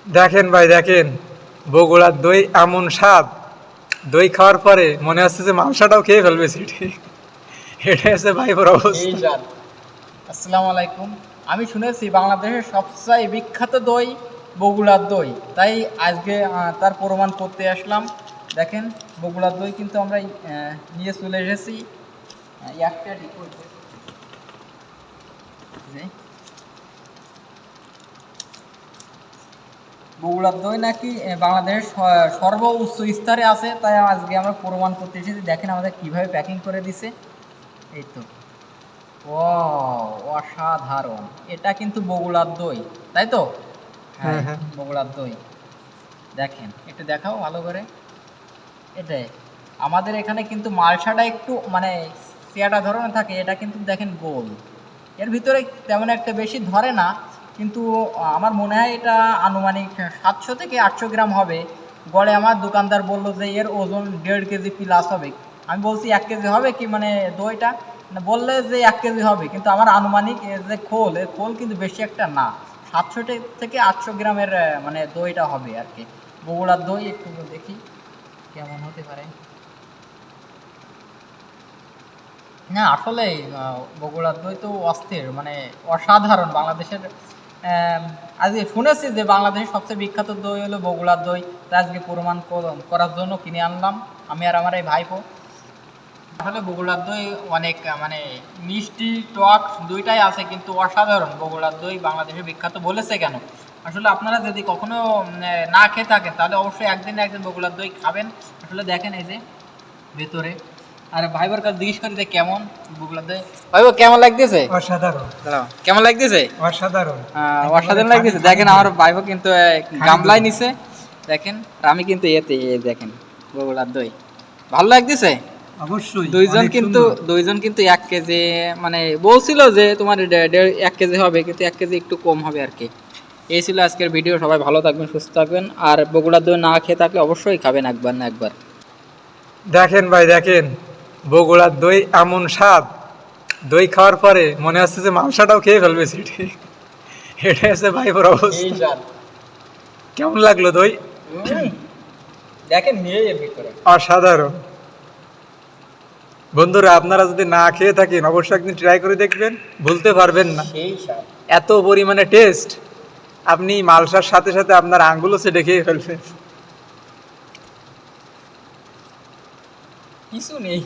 দেখেন ভাই দেখেন, বগুড়ার দই এমন স্বাদ, দই খাওয়ার পরে মনে হচ্ছে যে মাংসটাও খেয়ে ফেলবে সেটি। এটা হচ্ছে ভাইপোর এই অবস্থা। স্বাদ। আসসালামু আলাইকুম। আমি শুনেছি বাংলাদেশের সবচেয়ে বিখ্যাত দই বগুড়ার দই, তাই আজকে তার প্রমাণ করতে আসলাম। দেখেন বগুড়ার দই কিন্তু আমরা নিয়ে চলে এসেছি। একটা বগুড়ার দই নাকি বাংলাদেশের সর্ব উচ্চ স্তরে আছে, তাই আজকে আমরা প্রমাণ করতে এসেছি। দেখেন আমাদের কিভাবে প্যাকিং করে দিছে। এই তো, ও অসাধারণ! এটা কিন্তু বগুড়ার দই, তাই তো? হ্যাঁ, হ্যাঁ হ্যাঁ, বগুড়ার দই। দেখেন একটু দেখাও ভালো করে। এটাই আমাদের এখানে কিন্তু মালসাটা একটু মানে সিয়াটা ধরনের থাকে, এটা কিন্তু দেখেন গোল। এর ভিতরে তেমন একটা বেশি ধরে না, কিন্তু আমার মনে হয় এটা আনুমানিক 700 থেকে 800 গ্রাম হবে। গড়ে আমার দোকানদার বললো যে এর ওজন 1.5 কেজি প্লাস হবে। আমি বলছি 1 কেজি হবে কি, মানে দইটা না, বললে যে 1 কেজি হবে, কিন্তু আমার আনুমানিক এর যে খোল, এর খোল কিন্তু বেশি একটা না। 700 থেকে 800 গ্রামের মানে দইটা হবে আর কি। বগুড়ার দই একটু দেখি কেমন হতে পারে। না আসলে বগুড়ার দই তো অস্থির, মানে অসাধারণ। বাংলাদেশের আজকে শুনেছি যে বাংলাদেশের সবচেয়ে বিখ্যাত দই হলো বগুড়ার দই, তা আজকে প্রমাণ করার জন্য কিনে আনলাম আমি আর আমার এই ভাইপো। আসলে বগুড়ার দই অনেক মানে মিষ্টি টক দুইটাই আছে, কিন্তু অসাধারণ। বগুড়ার দই বাংলাদেশে বিখ্যাত বলেছে কেন? আসলে আপনারা যদি কখনো না খেয়ে থাকেন তাহলে অবশ্যই একদিন না একদিন বগুড়ার দই খাবেন। আসলে দেখেন এই যে ভেতরে, আর ভাইবার কাছে জিজ্ঞেস করি যে কেমন বগুড়ার দই। ভাইবো কেমন লাগতেছে? অসাধারণ কেমন লাগতেছে? অসাধারণ। অসাধারণ লাগতেছে। দেখেন আমার ভাইবো কিন্তু গামলায় নিছে। দেখেন আর আমি কিন্তু এতে দেখেন বগুড়ার দই ভালো লাগতেছে। অবশ্যই দুইজন কিন্তু 1 কেজি মানে বলছিল যে তোমার 1 কেজি হবে, কিন্তু 1 কেজি একটু কম হবে আর কি। এই ছিল আজকের ভিডিও। সবাই ভালো থাকবেন, সুস্থ থাকবেন, আর বগুড়ার দই না খেয়ে থাকলে অবশ্যই খাবেন একবার না একবার। দেখেন ভাই দেখেন, বগুড়ার দই এমন স্বাদ, দই খাওয়ার পরে মনে হচ্ছে যে মাংসটাও খেয়ে ফেলবে সেটি। এটা হচ্ছে ভাইপোর এই অবস্থা। স্বাদ। কেমন লাগলো দই? দেখেন নিয়ে এর ভিতরে অসাধারণ। বন্ধুরা, আপনারা যদি না খেয়ে থাকেন অবশ্যই একদিন ট্রাই করে দেখবেন, ভুলতে পারবেন না। সেই স্বাদ। এত পরিমাণে টেস্ট, আপনি মালসার সাথে সাথে আপনার আঙ্গুলও চেটে খেয়ে ফেলবেন। কিছু নেই।